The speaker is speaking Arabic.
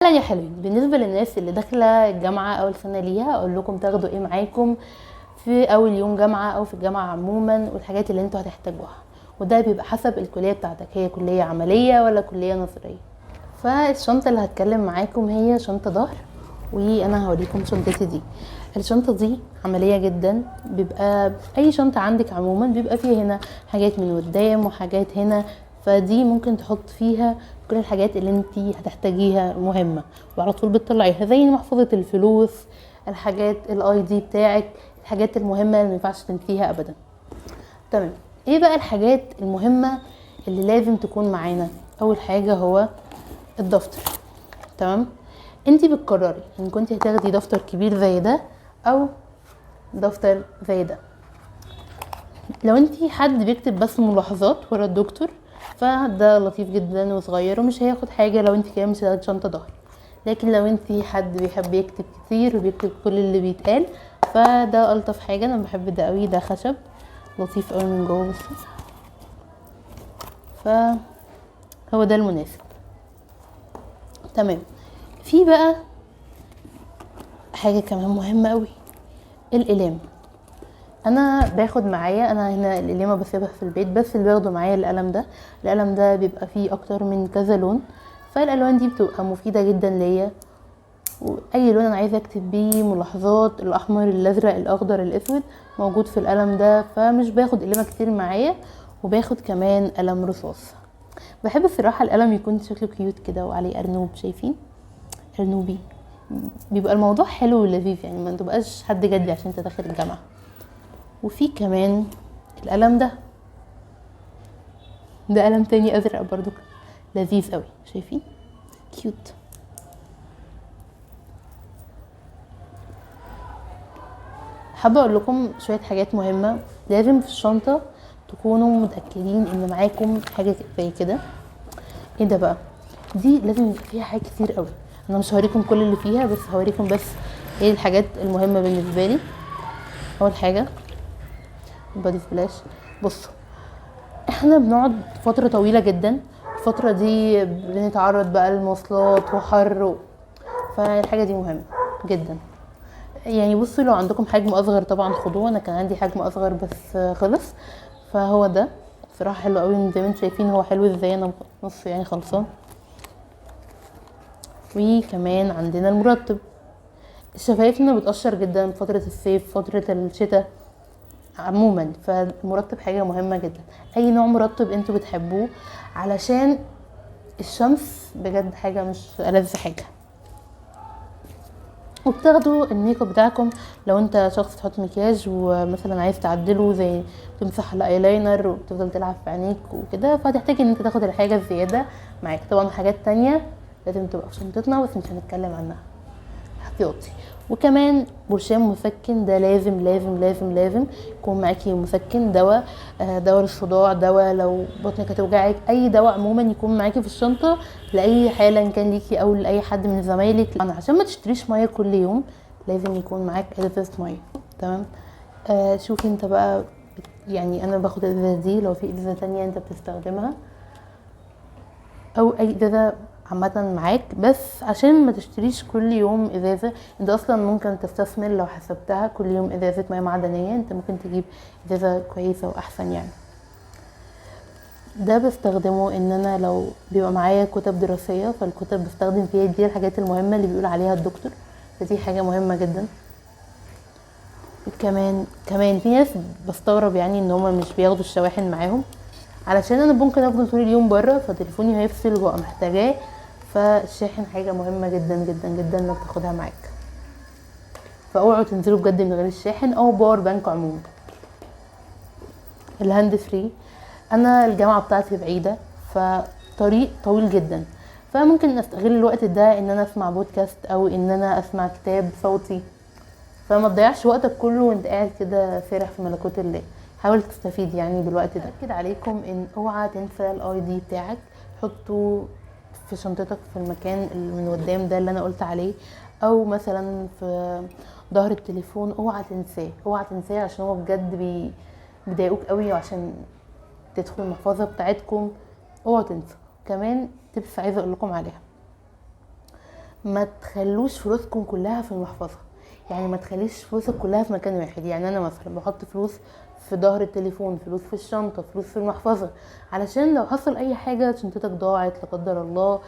فعلا يا حلوين. بالنسبه للناس اللي داخله الجامعه اول سنه ليها، اقول لكم تاخدوا ايه معاكم في اول يوم جامعه او في الجامعه عموما، والحاجات اللي انتوا هتحتاجوها. وده بيبقى حسب الكليه بتاعتك، هي كليه عمليه ولا كليه نظريه. فالشنطه اللي هتكلم معاكم هي شنطه ظهر، وانا هوريكم شنطتي دي. الشنطه دي عمليه جدا، بيبقى اي شنطه عندك عموما بيبقى فيها هنا حاجات من قدام وحاجات هنا، فدي ممكن تحط فيها كل الحاجات اللي انتي هتحتاجيها مهمه وعلى طول بتطلعيها، زي محفظه الفلوس، الحاجات الاي دي بتاعك، الحاجات المهمه اللي مينفعش تنسيها ابدا. تمام. ايه بقى الحاجات المهمه اللي لازم تكون معانا؟ اول حاجه هو الدفتر. تمام. انتي بتقرري ان كنتي هتاخدي دفتر كبير زي ده او دفتر زي ده. لو انتي حد بيكتب بس ملاحظات ورا الدكتور فده لطيف جدا وصغير ومش هياخد حاجه لو انتي كده مش هتاخدي شنطه ظهر. لكن لو انتي حد بيحب يكتب كتير وبيكتب كل اللي بيتقال فده الطف حاجه. انا بحب ده قوي، ده خشب لطيف قوي من جوه، بصوا، فهو ده المناسب. تمام. في بقى حاجه كمان مهمه قوي، القلم. انا باخد معايا، انا هنا القلمه بسيبها في البيت، بس اللي باخده معايا القلم ده. القلم ده بيبقى فيه اكتر من كذا لون، فالالوان دي بتبقى مفيده جدا ليا، واي لون انا عايزه اكتب بيه ملاحظات، الاحمر الازرق الاخضر الاسود موجود في القلم ده. فمش باخد قلمه كتير معايا، وباخد كمان قلم رصاص. بحب الصراحه القلم يكون شكله كيوت كده وعليه ارنوب، شايفين ارنوبي، بيبقى الموضوع حلو ولذيذ يعني، ما تبقاش حد جدي عشان انت داخل الجامعه. وفي كمان القلم ده قلم تاني ازرق برضو لذيذ قوي، شايفين كيوت. حابه اقول لكم شويه حاجات مهمه لازم في الشنطه تكونوا متاكدين ان معاكم حاجه زي كده. ايه ده بقى؟ دي لازم يبقى فيها حاجات كتير قوي، انا مش هوريكم كل اللي فيها بس هوريكم بس ايه الحاجات المهمه بالنسبه لي. اول حاجه بادي سبلاش. بصوا، احنا بنقعد فتره طويله جدا، الفتره دي بنتعرض بقى للمواصلات وحر فالحاجه دي مهمه جدا يعني. بصوا، لو عندكم حجم اصغر طبعا خدوه، انا كان عندي حجم اصغر بس خلص، فهو ده بصراحه حلو قوي زي ما انتم شايفين. هو حلو ازاي؟ انا نص يعني خلصان. وكمان عندنا المرطب. شفايفنا بتقشر جدا فتره الصيف فتره الشتاء عموما، فالمرطب حاجه مهمه جدا. اي نوع مرطب انتوا بتحبوه، علشان الشمس بجد حاجه مش ألذ حاجه. وبتاخدوا الميك اب بتاعكم لو انت شخص تحط مكياج ومثلا عايز تعدله، زي تمسح الايلاينر وبتفضل تلعب في عينيك وكده، فهتحتاج ان انت تاخد الحاجه الزياده معاك. طبعا حاجات تانية لازم تبقى في شنطتنا بس مش هنتكلم عنها احتياطي. وكمان برشام مسكن، ده لازم لازم لازم لازم يكون معاكي مسكن. دواء دواء للصداع، دواء لو بطنك هتوجعك، اي دواء عموما يكون معاكي في الشنطه لاي حاله ان كان ليكي او لاي حد من زمايلك. انا عشان ما تشتريش ميه كل يوم لازم يكون معاك ازازه ميه. تمام. شوفي انت بقى يعني انا باخد الازازه دي، لو في ازازه تانية انت بتستخدمها او اي ازازه عامه معاك، بس عشان ما تشتريش كل يوم ازازه. انت اصلا ممكن تستثمر لو حسبتها كل يوم ازازه ميه معدنيه، انت ممكن تجيب ازازه كويسه واحسن يعني. ده بستخدمه ان انا لو بيبقى معايا كتب دراسيه، فالكتب بستخدم فيها دي الحاجات المهمه اللي بيقول عليها الدكتور، فدي حاجه مهمه جدا. كمان في ناس بستغرب يعني ان هما مش بياخدوا الشواحن معاهم، علشان انا ممكن افضل طول اليوم بره فتليفوني هيفصل وبقى محتاجاه، فالشاحن حاجه مهمه جدا جدا جدا انك تاخدها معاك. فاوعوا تنزلوا بجد من غير الشاحن او باور بانك عموما. الهاند فري، انا الجامعه بتاعتي بعيده فطريق طويل جدا، فممكن استغل الوقت ده ان انا اسمع بودكاست او ان انا اسمع كتاب صوتي، فما تضيعش وقتك كله وانت قاعد كده سارح في ملكوت الله. حاول تستفيد يعني بالوقت ده. اكد عليكم ان اوعى تنسى الاي دي بتاعك، حطه في شنطتك في المكان اللي من قدام ده اللي انا قلت عليه، او مثلا في ظهر التليفون. اوعى تنساه اوعى تنساه عشان هو بجد بيضايقوك قوي، وعشان تدخل المحفظه بتاعتكم اوعى تنسوا. كمان تبس عايزه اقول لكم عليها، ما تخلوش فلوسكم كلها في المحفظه. يعني ما تخليش فلوسك كلها في مكان واحد. يعني انا مثلا بحط فلوس في ظهر التليفون، فلوس في الشنطه، فلوس في المحفظه، علشان لو حصل اي حاجه شنطتك ضاعت لا قدر الله،